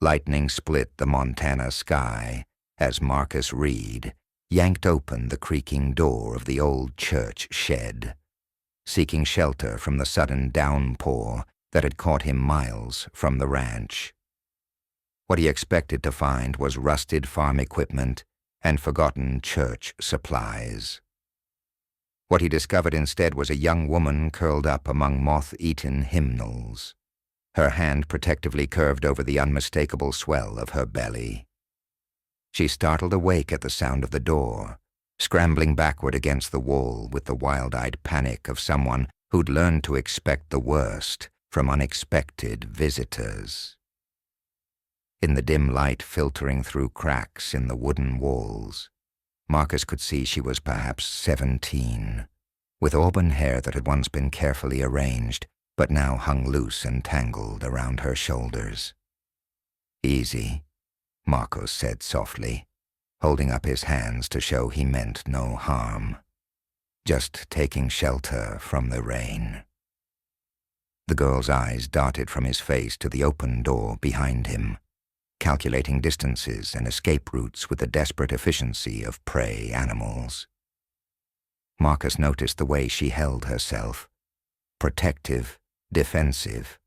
Lightning split the Montana sky as Marcus Reed yanked open the creaking door of the old church shed, seeking shelter from the sudden downpour that had caught him miles from the ranch. What he expected to find was rusted farm equipment and forgotten church supplies. What he discovered instead was a young woman curled up among moth-eaten hymnals, her hand protectively curved over the unmistakable swell of her belly. She startled awake at the sound of the door, scrambling backward against the wall with the wild-eyed panic of someone who'd learned to expect the worst from unexpected visitors. In the dim light filtering through cracks in the wooden walls, Marcus could see she was perhaps 17, with auburn hair that had once been carefully arranged, but now hung loose and tangled around her shoulders. "Easy," Marcus said softly, holding up his hands to show he meant no harm. "Just taking shelter from the rain." The girl's eyes darted from his face to the open door behind him, calculating distances and escape routes with the desperate efficiency of prey animals. Marcus noticed the way she held herself, protective, defensive,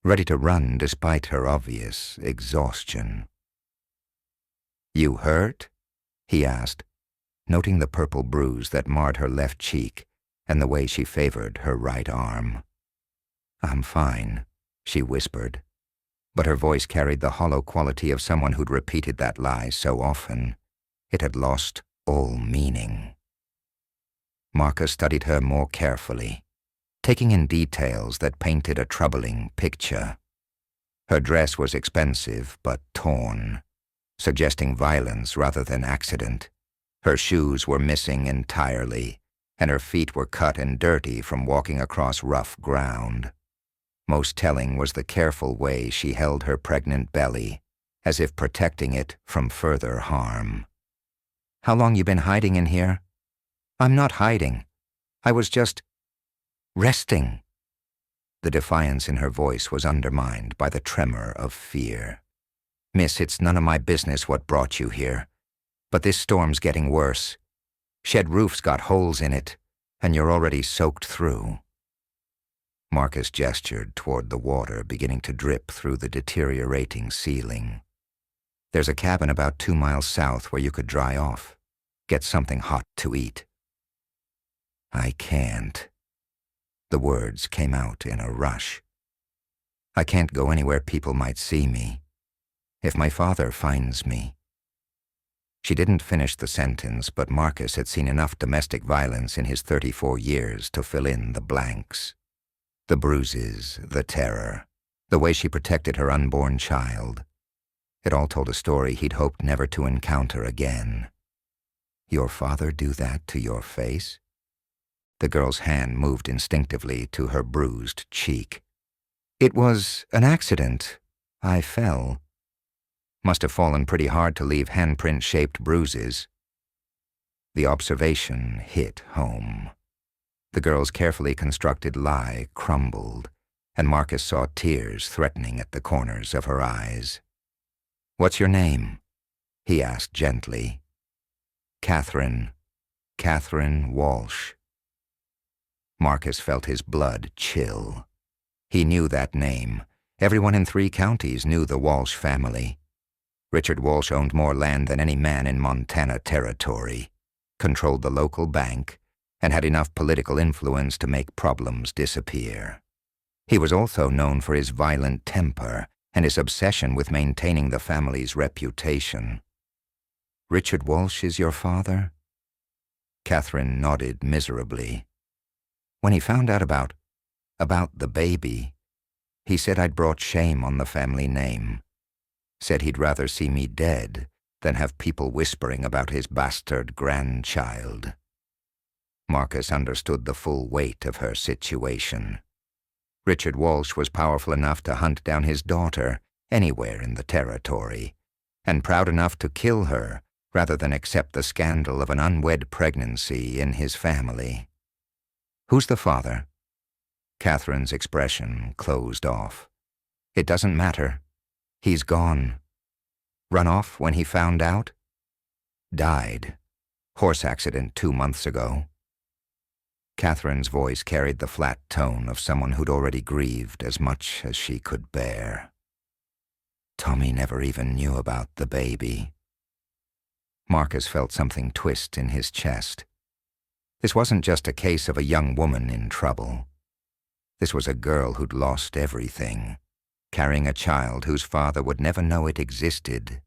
ready to run despite her obvious exhaustion. "You hurt?" he asked, noting the purple bruise that marred her left cheek and the way she favored her right arm. "I'm fine," she whispered, but her voice carried the hollow quality of someone who'd repeated that lie so often, it had lost all meaning. Marcus studied her more carefully, taking in details that painted a troubling picture. Her dress was expensive but torn, suggesting violence rather than accident. Her shoes were missing entirely, and her feet were cut and dirty from walking across rough ground. Most telling was the careful way she held her pregnant belly, as if protecting it from further harm. "How long you been hiding in here?" "I'm not hiding. I was just resting." The defiance in her voice was undermined by the tremor of fear. "Miss, it's none of my business what brought you here. But this storm's getting worse. Shed roof's got holes in it, and you're already soaked through." Marcus gestured toward the water beginning to drip through the deteriorating ceiling. "There's a cabin about 2 miles south where you could dry off. Get something hot to eat." "I can't." The words came out in a rush. "I can't go anywhere people might see me. If my father finds me." She didn't finish the sentence, but Marcus had seen enough domestic violence in his 34 years to fill in the blanks. The bruises, the terror, the way she protected her unborn child. It all told a story he'd hoped never to encounter again. "Your father do that to your face?" The girl's hand moved instinctively to her bruised cheek. "It was an accident. I fell. Must have fallen pretty hard to leave handprint-shaped bruises." The observation hit home. The girl's carefully constructed lie crumbled, and Marcus saw tears threatening at the corners of her eyes. "What's your name?" he asked gently. Catherine Walsh." Marcus felt his blood chill. He knew that name. Everyone in 3 counties knew the Walsh family. Richard Walsh owned more land than any man in Montana territory, controlled the local bank, and had enough political influence to make problems disappear. He was also known for his violent temper and his obsession with maintaining the family's reputation. "Richard Walsh is your father?" Catherine nodded miserably. "When he found out about the baby, he said I'd brought shame on the family name. Said he'd rather see me dead than have people whispering about his bastard grandchild." Marcus understood the full weight of her situation. Richard Walsh was powerful enough to hunt down his daughter anywhere in the territory, and proud enough to kill her rather than accept the scandal of an unwed pregnancy in his family. "Who's the father?" Catherine's expression closed off. "It doesn't matter. He's gone. Run off when he found out? Died. Horse accident 2 months ago. Catherine's voice carried the flat tone of someone who'd already grieved as much as she could bear. Tommy never even knew about the baby. Marcus felt something twist in his chest. This wasn't just a case of a young woman in trouble. This was a girl who'd lost everything, carrying a child whose father would never know it existed,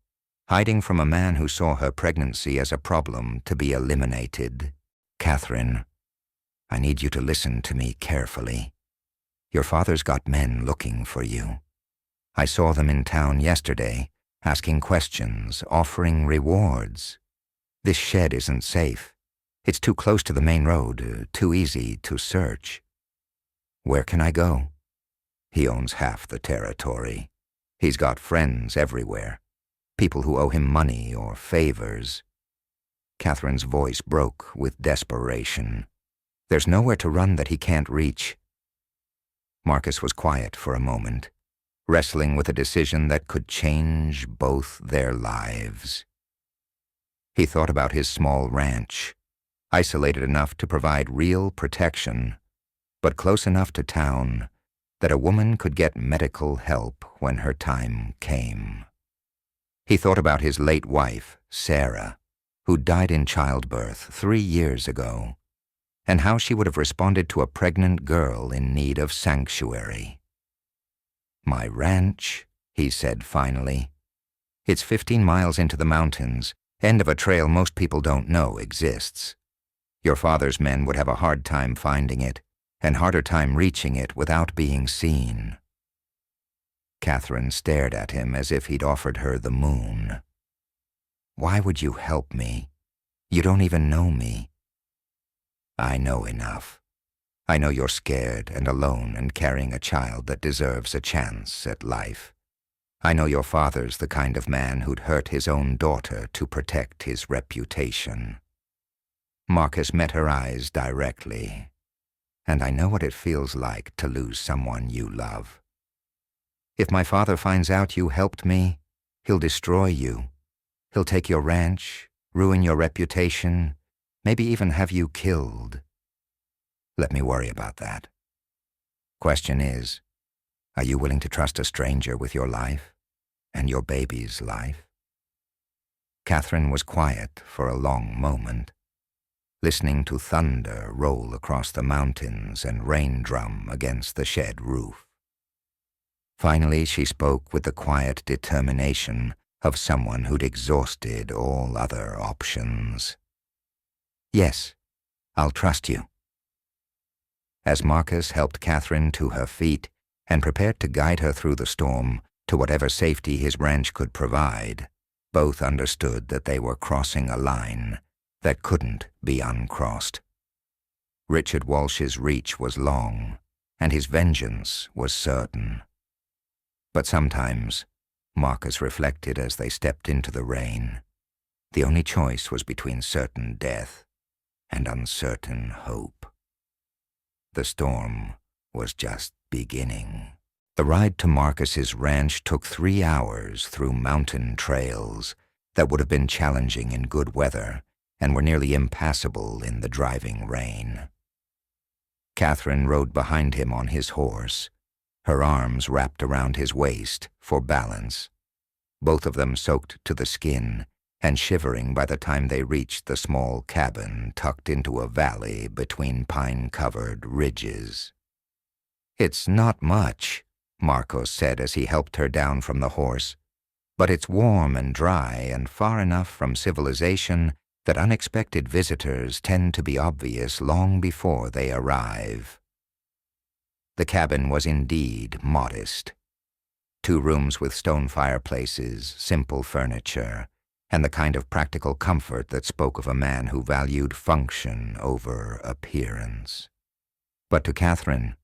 hiding from a man who saw her pregnancy as a problem to be eliminated. Catherine, I need you to listen to me carefully. Your father's got men looking for you. I saw them in town yesterday, asking questions, offering rewards. This shed isn't safe. It's too close to the main road, too easy to search. Where can I go? He owns half the territory. He's got friends everywhere, people who owe him money or favors. Catherine's voice broke with desperation. There's nowhere to run that he can't reach. Marcus was quiet for a moment, wrestling with a decision that could change both their lives. He thought about his small ranch, isolated enough to provide real protection, but close enough to town that a woman could get medical help when her time came. He thought about his late wife, Sarah, who died in childbirth 3 years ago, and how she would have responded to a pregnant girl in need of sanctuary. My ranch, he said finally. It's 15 miles into the mountains, end of a trail most people don't know exists. Your father's men would have a hard time finding it, and harder time reaching it without being seen. Catherine stared at him as if he'd offered her the moon. Why would you help me? You don't even know me. I know enough. I know you're scared and alone and carrying a child that deserves a chance at life. I know your father's the kind of man who'd hurt his own daughter to protect his reputation. Marcus met her eyes directly. And I know what it feels like to lose someone you love. If my father finds out you helped me, he'll destroy you. He'll take your ranch, ruin your reputation, maybe even have you killed. Let me worry about that. Question is, are you willing to trust a stranger with your life and your baby's life? Catherine was quiet for a long moment, listening to thunder roll across the mountains and rain drum against the shed roof. Finally, she spoke with the quiet determination of someone who'd exhausted all other options. Yes, I'll trust you. As Marcus helped Catherine to her feet and prepared to guide her through the storm to whatever safety his ranch could provide, both understood that they were crossing a line that couldn't be uncrossed. Richard Walsh's reach was long, and his vengeance was certain. But sometimes, Marcus reflected as they stepped into the rain, the only choice was between certain death and uncertain hope. The storm was just beginning. The ride to Marcus's ranch took 3 hours through mountain trails that would have been challenging in good weather and were nearly impassable in the driving rain. Catherine rode behind him on his horse, her arms wrapped around his waist for balance, both of them soaked to the skin and shivering by the time they reached the small cabin tucked into a valley between pine-covered ridges. It's not much, Marcos said as he helped her down from the horse, but it's warm and dry and far enough from civilization that unexpected visitors tend to be obvious long before they arrive. The cabin was indeed modest. 2 rooms with stone fireplaces, simple furniture, and the kind of practical comfort that spoke of a man who valued function over appearance. But to Catherine,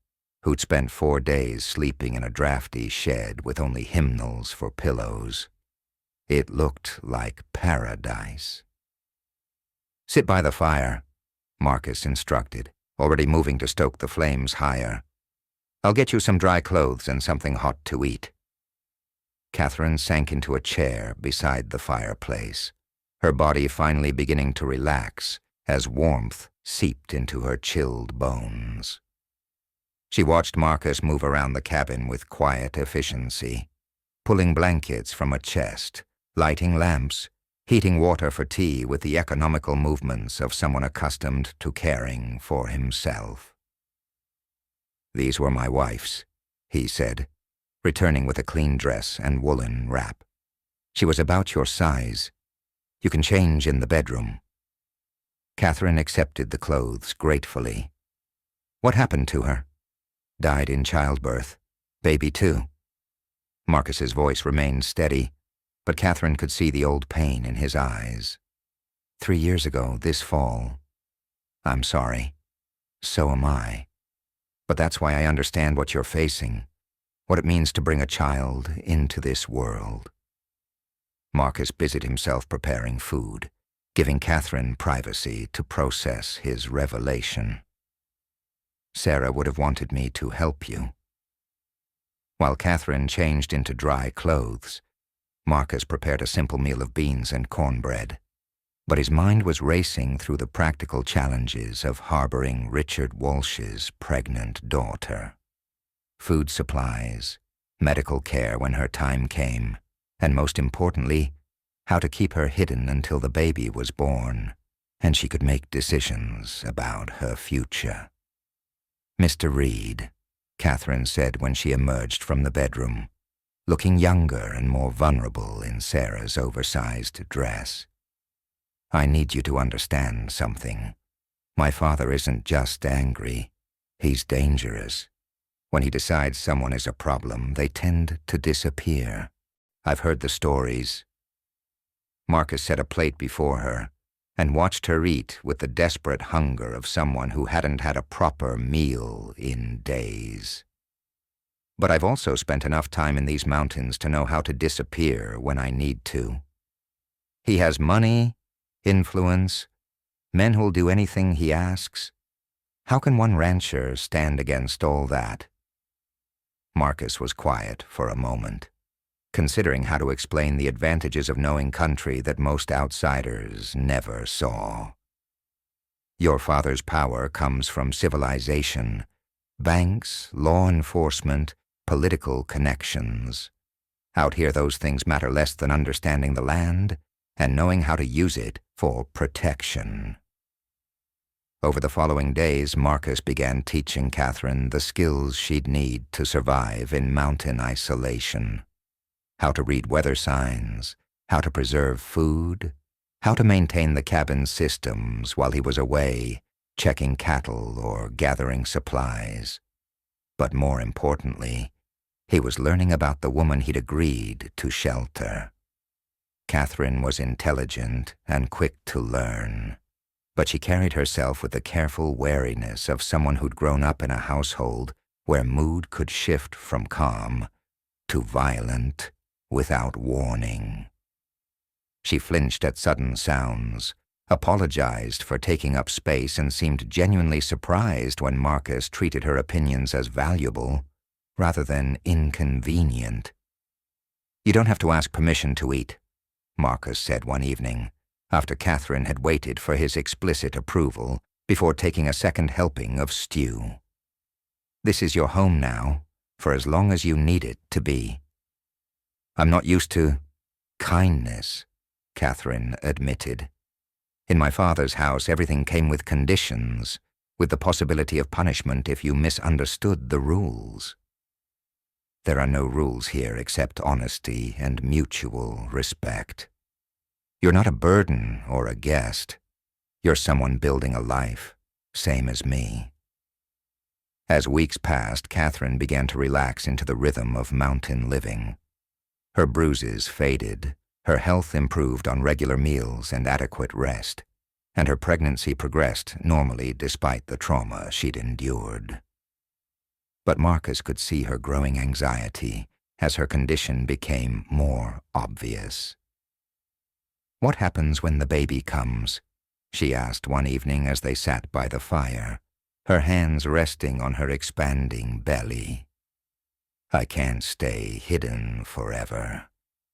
who'd spent 4 days sleeping in a drafty shed with only hymnals for pillows, it looked like paradise. Sit by the fire, Marcus instructed, already moving to stoke the flames higher. I'll get you some dry clothes and something hot to eat. Catherine sank into a chair beside the fireplace, her body finally beginning to relax as warmth seeped into her chilled bones. She watched Marcus move around the cabin with quiet efficiency, pulling blankets from a chest, lighting lamps, heating water for tea with the economical movements of someone accustomed to caring for himself. "These were my wife's," he said, returning with a clean dress and woolen wrap. "She was about your size. You can change in the bedroom." Catherine accepted the clothes gratefully. "What happened to her?" "Died in childbirth. Baby too." Marcus's voice remained steady, but Catherine could see the old pain in his eyes. 3 years ago, this fall. I'm sorry. So am I. But that's why I understand what you're facing, what it means to bring a child into this world." Marcus busied himself preparing food, giving Catherine privacy to process his revelation. "Sarah would have wanted me to help you." While Catherine changed into dry clothes, Marcus prepared a simple meal of beans and cornbread, but his mind was racing through the practical challenges of harboring Richard Walsh's pregnant daughter. Food supplies, medical care when her time came, and most importantly, how to keep her hidden until the baby was born, and she could make decisions about her future. "Mr. Reed," Catherine said when she emerged from the bedroom, looking younger and more vulnerable in Sarah's oversized dress. "I need you to understand something. My father isn't just angry. He's dangerous. When he decides someone is a problem, they tend to disappear. I've heard the stories." Marcus set a plate before her and watched her eat with the desperate hunger of someone who hadn't had a proper meal in days. "But I've also spent enough time in these mountains to know how to disappear when I need to. He has money, influence, men who'll do anything he asks. How can one rancher stand against all that?" Marcus was quiet for a moment, considering how to explain the advantages of knowing country that most outsiders never saw. "Your father's power comes from civilization, banks, law enforcement, political connections. Out here those things matter less than understanding the land and knowing how to use it for protection." Over the following days, Marcus began teaching Catherine the skills she'd need to survive in mountain isolation. How to read weather signs, how to preserve food, how to maintain the cabin's systems while he was away, checking cattle or gathering supplies. But more importantly, he was learning about the woman he'd agreed to shelter. Catherine was intelligent and quick to learn, but she carried herself with the careful wariness of someone who'd grown up in a household where mood could shift from calm to violent without warning. She flinched at sudden sounds, apologized for taking up space, and seemed genuinely surprised when Marcus treated her opinions as valuable rather than inconvenient. "You don't have to ask permission to eat," Marcus said one evening, after Catherine had waited for his explicit approval before taking a second helping of stew. "This is your home now, for as long as you need it to be." "I'm not used to kindness," Catherine admitted. "In my father's house, everything came with conditions, with the possibility of punishment if you misunderstood the rules." "There are no rules here except honesty and mutual respect. You're not a burden or a guest. You're someone building a life, same as me." As weeks passed, Catherine began to relax into the rhythm of mountain living. Her bruises faded, her health improved on regular meals and adequate rest, and her pregnancy progressed normally despite the trauma she'd endured. But Marcus could see her growing anxiety as her condition became more obvious. "What happens when the baby comes?" she asked one evening as they sat by the fire, her hands resting on her expanding belly. I can't stay hidden forever,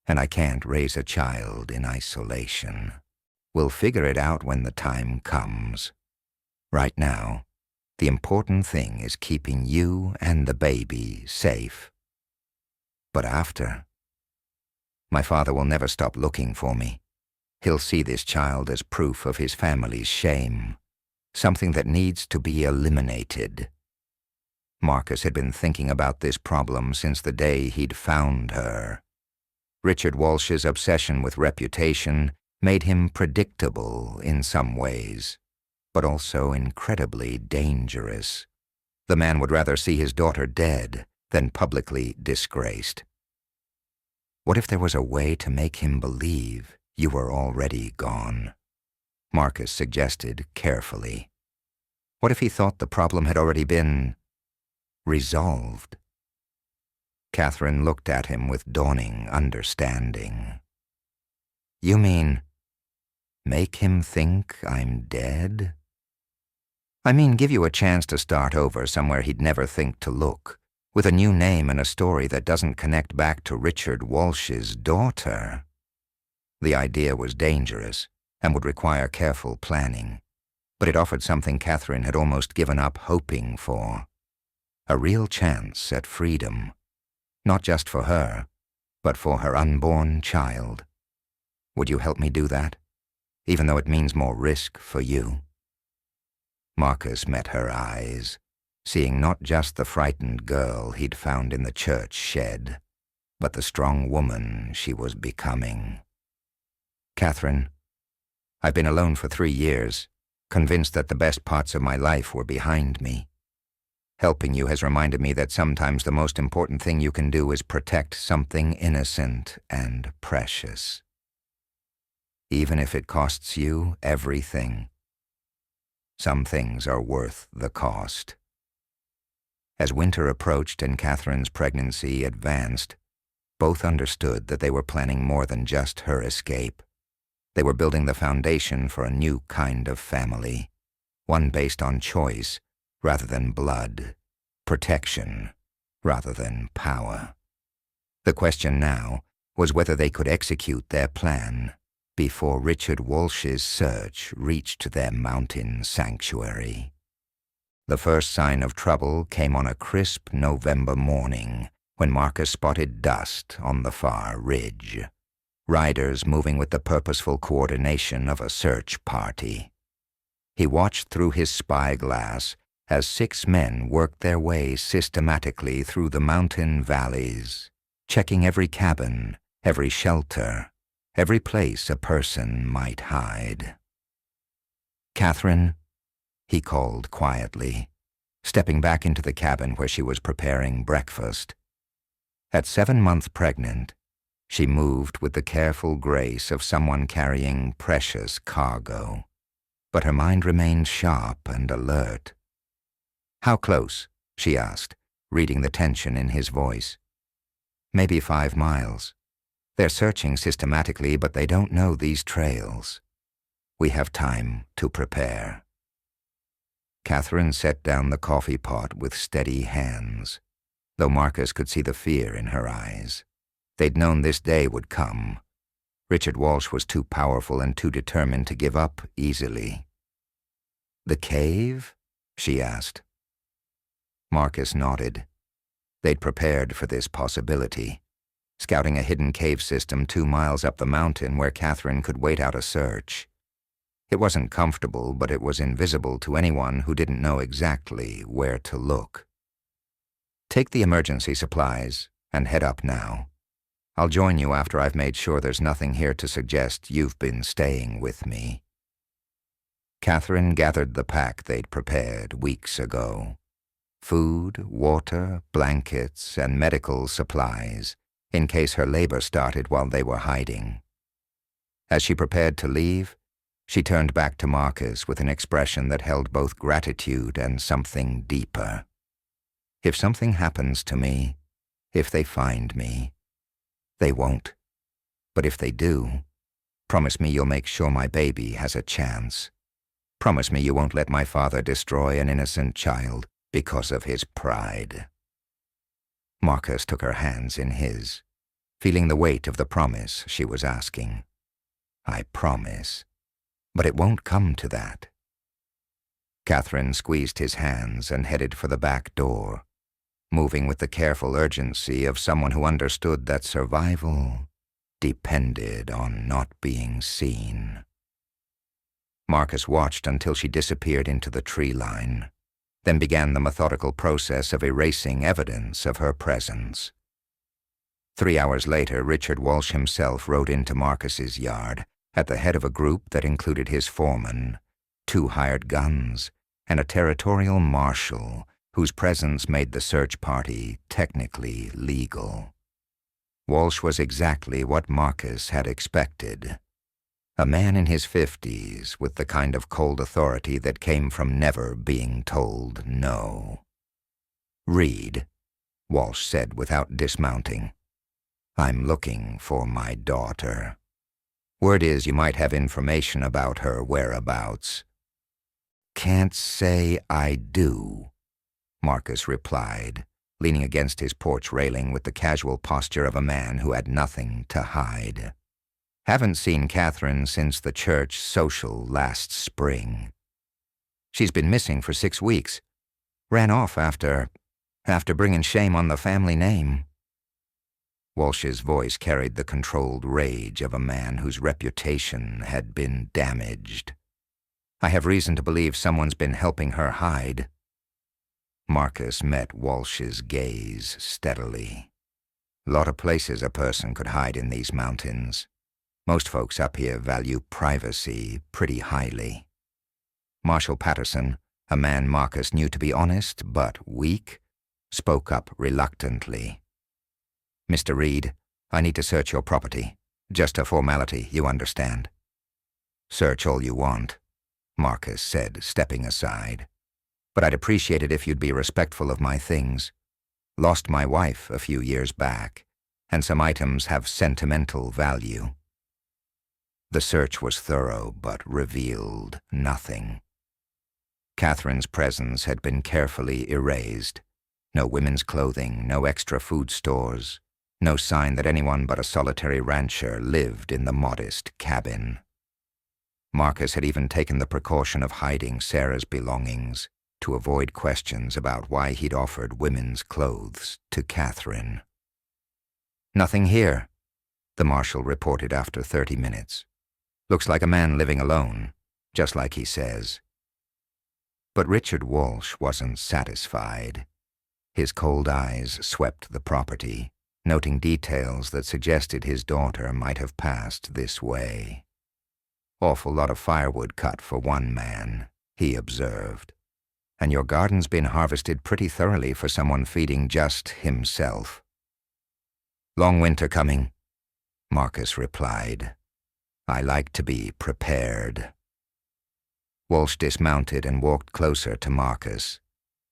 and I can't raise a child in isolation. We'll figure it out when the time comes. Right now, the important thing is keeping you and the baby safe. But after, my father will never stop looking for me. He'll see this child as proof of his family's shame, something that needs to be eliminated. Marcus had been thinking about this problem since the day he'd found her. Richard Walsh's obsession with reputation made him predictable in some ways, but also incredibly dangerous. The man would rather see his daughter dead than publicly disgraced. What if there was a way to make him believe you were already gone? Marcus suggested carefully. What if he thought the problem had already been resolved? Catherine looked at him with dawning understanding. You mean, make him think I'm dead? I mean, give you a chance to start over somewhere he'd never think to look, with a new name and a story that doesn't connect back to Richard Walsh's daughter. The idea was dangerous and would require careful planning, but it offered something Catherine had almost given up hoping for. A real chance at freedom, not just for her, but for her unborn child. Would you help me do that, even though it means more risk for you? Marcus met her eyes, seeing not just the frightened girl he'd found in the church shed, but the strong woman she was becoming. Catherine, I've been alone for 3 years, convinced that the best parts of my life were behind me. Helping you has reminded me that sometimes the most important thing you can do is protect something innocent and precious, even if it costs you everything. Some things are worth the cost. As winter approached and Catherine's pregnancy advanced, both understood that they were planning more than just her escape. They were building the foundation for a new kind of family, one based on choice rather than blood, protection rather than power. The question now was whether they could execute their plan before Richard Walsh's search reached their mountain sanctuary. The first sign of trouble came on a crisp November morning when Marcus spotted dust on the far ridge, riders moving with the purposeful coordination of a search party. He watched through his spyglass as 6 men worked their way systematically through the mountain valleys, checking every cabin, every shelter, every place a person might hide. Catherine, he called quietly, stepping back into the cabin where she was preparing breakfast. At 7 months pregnant, she moved with the careful grace of someone carrying precious cargo, but her mind remained sharp and alert. How close? She asked, reading the tension in his voice. Maybe 5 miles. They're searching systematically, but they don't know these trails. We have time to prepare. Catherine set down the coffee pot with steady hands, though Marcus could see the fear in her eyes. They'd known this day would come. Richard Walsh was too powerful and too determined to give up easily. The cave? She asked. Marcus nodded. They'd prepared for this possibility, scouting a hidden cave system 2 miles up the mountain where Catherine could wait out a search. It wasn't comfortable, but it was invisible to anyone who didn't know exactly where to look. Take the emergency supplies and head up now. I'll join you after I've made sure there's nothing here to suggest you've been staying with me. Catherine gathered the pack they'd prepared weeks ago. Food, water, blankets, and medical supplies, in case her labor started while they were hiding. As she prepared to leave, she turned back to Marcus with an expression that held both gratitude and something deeper. If something happens to me, if they find me, they won't. But if they do, promise me you'll make sure my baby has a chance. Promise me you won't let my father destroy an innocent child because of his pride. Marcus took her hands in his, feeling the weight of the promise she was asking. I promise. But it won't come to that. Catherine squeezed his hands and headed for the back door, moving with the careful urgency of someone who understood that survival depended on not being seen. Marcus watched until she disappeared into the tree line, then began the methodical process of erasing evidence of her presence. 3 hours later, Richard Walsh himself rode into Marcus's yard at the head of a group that included his foreman, 2 hired guns, and a territorial marshal whose presence made the search party technically legal. Walsh was exactly what Marcus had expected. A man in his 50s with the kind of cold authority that came from never being told no. "Reed," Walsh said without dismounting. "I'm looking for my daughter. Word is you might have information about her whereabouts." "Can't say I do," Marcus replied, leaning against his porch railing with the casual posture of a man who had nothing to hide. "Haven't seen Catherine since the church social last spring. She's been missing for 6 weeks. Ran off after bringing shame on the family name." Walsh's voice carried the controlled rage of a man whose reputation had been damaged. "I have reason to believe someone's been helping her hide." Marcus met Walsh's gaze steadily. "Lot of places a person could hide in these mountains. Most folks up here value privacy pretty highly." Marshal Patterson, a man Marcus knew to be honest but weak, spoke up reluctantly. "Mr. Reed, I need to search your property. Just a formality, you understand." "Search all you want," Marcus said, stepping aside. "But I'd appreciate it if you'd be respectful of my things. Lost my wife a few years back, and some items have sentimental value." The search was thorough but revealed nothing. Catherine's presence had been carefully erased. No women's clothing, no extra food stores, no sign that anyone but a solitary rancher lived in the modest cabin. Marcus had even taken the precaution of hiding Sarah's belongings to avoid questions about why he'd offered women's clothes to Catherine. "Nothing here," the marshal reported after 30 minutes. "Looks like a man living alone, just like he says." But Richard Walsh wasn't satisfied. His cold eyes swept the property, noting details that suggested his daughter might have passed this way. "Awful lot of firewood cut for one man," he observed. "And your garden's been harvested pretty thoroughly for someone feeding just himself." "Long winter coming," Marcus replied. "I like to be prepared." Walsh dismounted and walked closer to Marcus,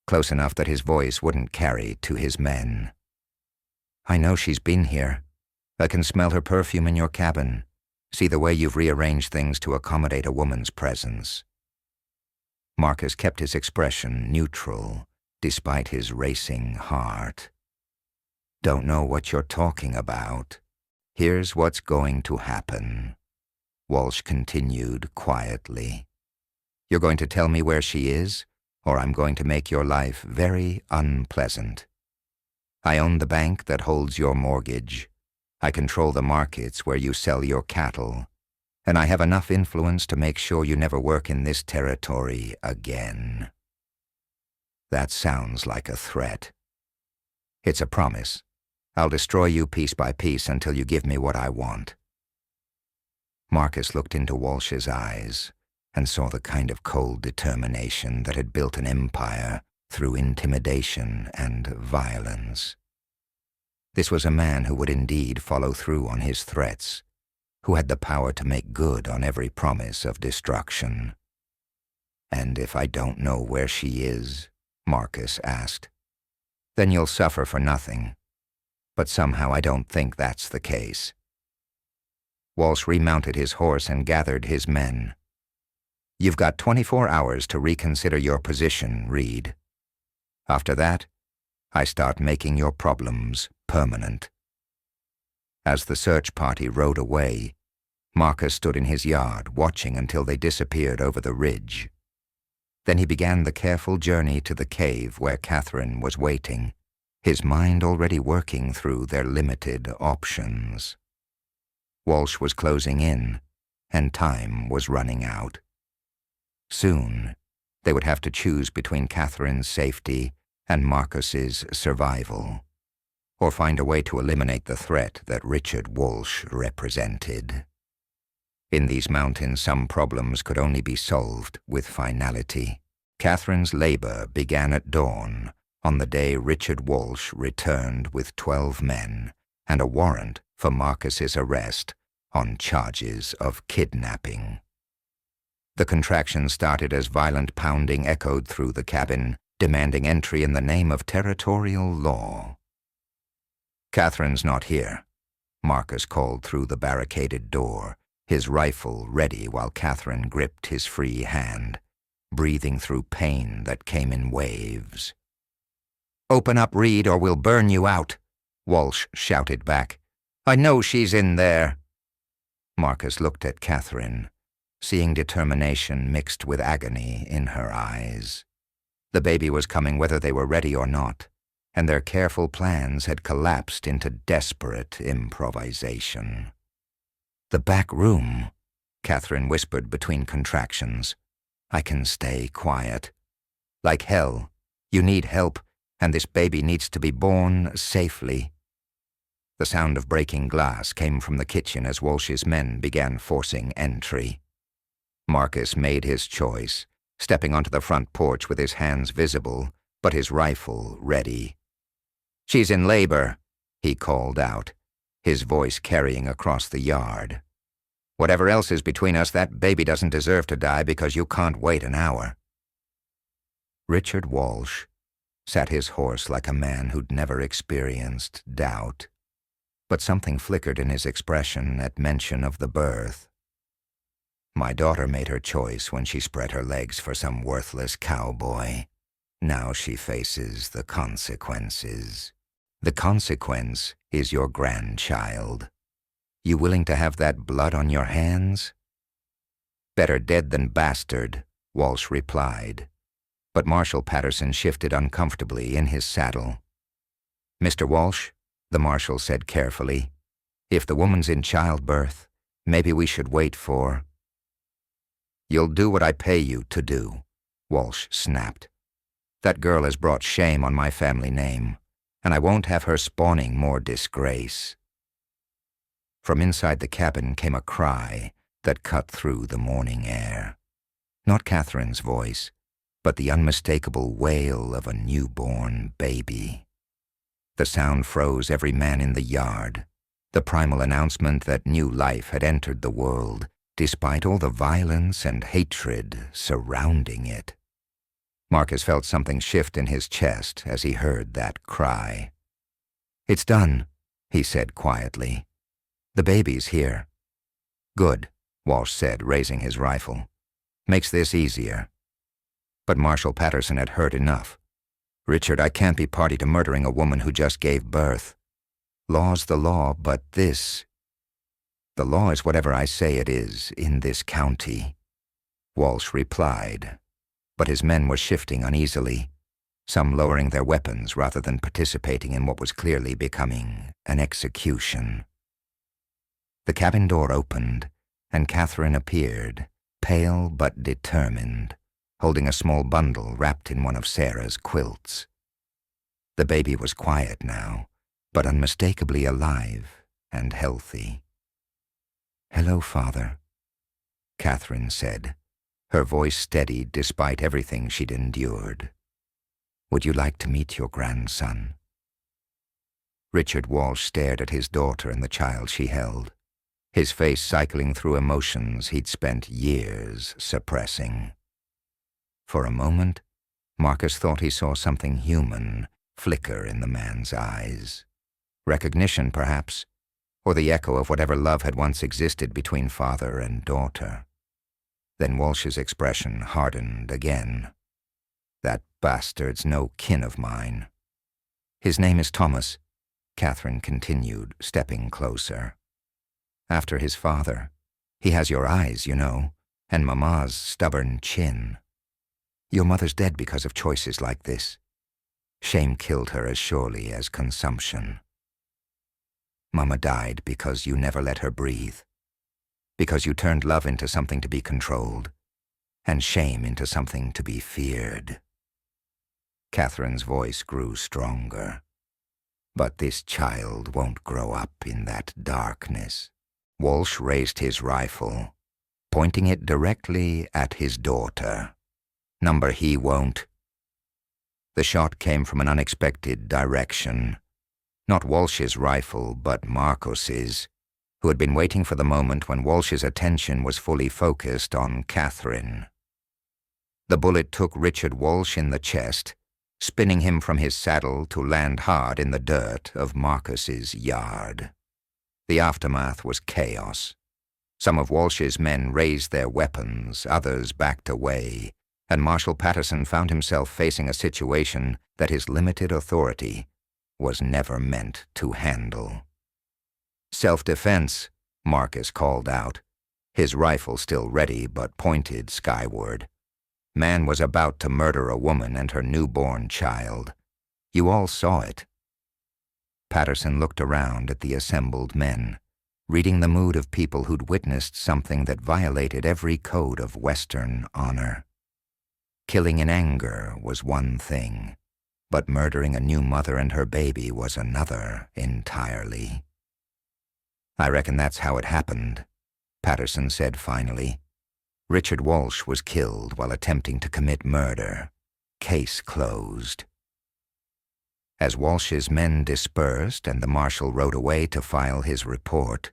close enough that his voice wouldn't carry to his men. "I know she's been here. I can smell her perfume in your cabin. See the way you've rearranged things to accommodate a woman's presence." Marcus kept his expression neutral, despite his racing heart. "Don't know what you're talking about. Here's what's going to happen," Walsh continued quietly. "You're going to tell me where she is, or I'm going to make your life very unpleasant. I own the bank that holds your mortgage. I control the markets where you sell your cattle, and I have enough influence to make sure you never work in this territory again." "That sounds like a threat." "It's a promise. I'll destroy you piece by piece until you give me what I want." Marcus looked into Walsh's eyes and saw the kind of cold determination that had built an empire through intimidation and violence. This was a man who would indeed follow through on his threats, who had the power to make good on every promise of destruction. "And if I don't know where she is," Marcus asked, "then you'll suffer for nothing. But somehow I don't think that's the case." Walsh remounted his horse and gathered his men. "You've got 24 hours to reconsider your position, Reed. After that, I start making your problems permanent." As the search party rode away, Marcus stood in his yard watching until they disappeared over the ridge. Then he began the careful journey to the cave where Catherine was waiting, his mind already working through their limited options. Walsh was closing in, and time was running out. Soon, they would have to choose between Catherine's safety and Marcus's survival, or find a way to eliminate the threat that Richard Walsh represented. In these mountains, some problems could only be solved with finality. Catherine's labor began at dawn on the day Richard Walsh returned with 12 men and a warrant for Marcus's arrest on charges of kidnapping. The contraction started as violent pounding echoed through the cabin, demanding entry in the name of territorial law. "Catherine's not here," Marcus called through the barricaded door, his rifle ready while Catherine gripped his free hand, breathing through pain that came in waves. "Open up, Reed, or we'll burn you out," Walsh shouted back. "I know she's in there." Marcus looked at Catherine, seeing determination mixed with agony in her eyes. The baby was coming whether they were ready or not, and their careful plans had collapsed into desperate improvisation. "The back room," Catherine whispered between contractions. "I can stay quiet. Like hell, you need help, and this baby needs to be born safely." The sound of breaking glass came from the kitchen as Walsh's men began forcing entry. Marcus made his choice, stepping onto the front porch with his hands visible, but his rifle ready. "She's in labor," he called out, his voice carrying across the yard. "Whatever else is between us, that baby doesn't deserve to die because you can't wait an hour." Richard Walsh sat his horse like a man who'd never experienced doubt, but something flickered in his expression at mention of the birth. "My daughter made her choice when she spread her legs for some worthless cowboy. Now she faces the consequences. The consequence is your grandchild. You willing to have that blood on your hands?" "Better dead than bastard," Walsh replied, but Marshal Patterson shifted uncomfortably in his saddle. "Mr. Walsh," the marshal said carefully, "if the woman's in childbirth, maybe we should wait for—" "You'll do what I pay you to do," Walsh snapped. "That girl has brought shame on my family name, and I won't have her spawning more disgrace." From inside the cabin came a cry that cut through the morning air. Not Catherine's voice, but the unmistakable wail of a newborn baby. The sound froze every man in the yard, the primal announcement that new life had entered the world, despite all the violence and hatred surrounding it. Marcus felt something shift in his chest as he heard that cry. "It's done," he said quietly. "The baby's here." "Good," Walsh said, raising his rifle. "Makes this easier." But Marshal Patterson had heard enough. "Richard, I can't be party to murdering a woman who just gave birth. Law's the law, but this—" "The law is whatever I say it is in this county," Walsh replied, but his men were shifting uneasily, some lowering their weapons rather than participating in what was clearly becoming an execution. The cabin door opened, and Catherine appeared, pale but determined, holding a small bundle wrapped in one of Sarah's quilts. The baby was quiet now, but unmistakably alive and healthy. "Hello, Father," Catherine said, her voice steadied despite everything she'd endured. "Would you like to meet your grandson?" Richard Walsh stared at his daughter and the child she held, his face cycling through emotions he'd spent years suppressing. For a moment, Marcus thought he saw something human flicker in the man's eyes. Recognition, perhaps, or the echo of whatever love had once existed between father and daughter. Then Walsh's expression hardened again. "That bastard's no kin of mine." His name is Thomas, Catherine continued, stepping closer. After his father. He has your eyes, you know, and Mama's stubborn chin. Your mother's dead because of choices like this. Shame killed her as surely as consumption. Mama died because you never let her breathe, because you turned love into something to be controlled, and shame into something to be feared. Catherine's voice grew stronger. But this child won't grow up in that darkness. Walsh raised his rifle, pointing it directly at his daughter. Number he won't. The shot came from an unexpected direction. Not Walsh's rifle, but Marcos's, who had been waiting for the moment when Walsh's attention was fully focused on Catherine. The bullet took Richard Walsh in the chest, spinning him from his saddle to land hard in the dirt of Marcos's yard. The aftermath was chaos. Some of Walsh's men raised their weapons, others backed away, and Marshal Patterson found himself facing a situation that his limited authority was never meant to handle. "Self-defense," Marcus called out, his rifle still ready but pointed skyward. Man was about to murder a woman and her newborn child. You all saw it. Patterson looked around at the assembled men, reading the mood of people who'd witnessed something that violated every code of Western honor. Killing in anger was one thing, but murdering a new mother and her baby was another entirely. "I reckon that's how it happened," Patterson said finally. "Richard Walsh was killed while attempting to commit murder. Case closed." As Walsh's men dispersed and the marshal rode away to file his report,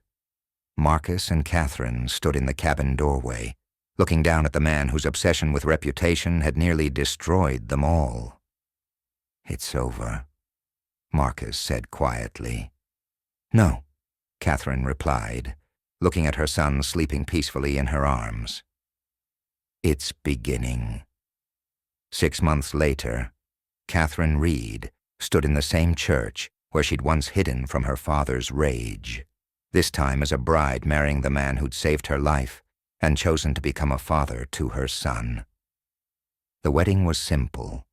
Marcus and Catherine stood in the cabin doorway, looking down at the man whose obsession with reputation had nearly destroyed them all. "It's over," Marcus said quietly. "No," Catherine replied, looking at her son sleeping peacefully in her arms. "It's beginning." 6 months later, Catherine Reed stood in the same church where she'd once hidden from her father's rage, this time as a bride marrying the man who'd saved her life and chosen to become a father to her son. The wedding was simple,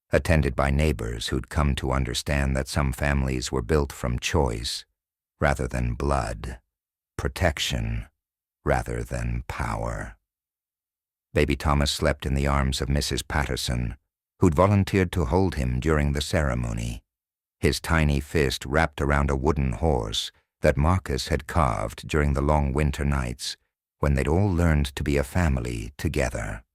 attended by neighbors who'd come to understand that some families were built from choice rather than blood, protection rather than power. Baby Thomas slept in the arms of Mrs. Patterson, who'd volunteered to hold him during the ceremony, his tiny fist wrapped around a wooden horse that Marcus had carved during the long winter nights when they'd all learned to be a family together.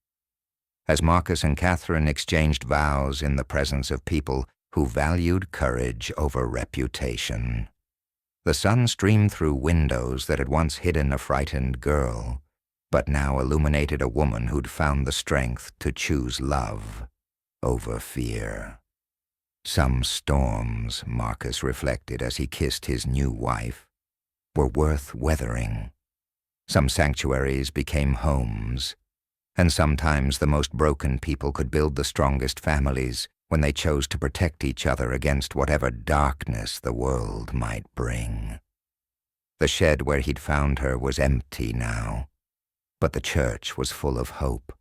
As Marcus and Catherine exchanged vows in the presence of people who valued courage over reputation, the sun streamed through windows that had once hidden a frightened girl, but now illuminated a woman who'd found the strength to choose love over fear. Some storms, Marcus reflected as he kissed his new wife, were worth weathering. Some sanctuaries became homes, and sometimes the most broken people could build the strongest families when they chose to protect each other against whatever darkness the world might bring. The shed where he'd found her was empty now, but the church was full of hope.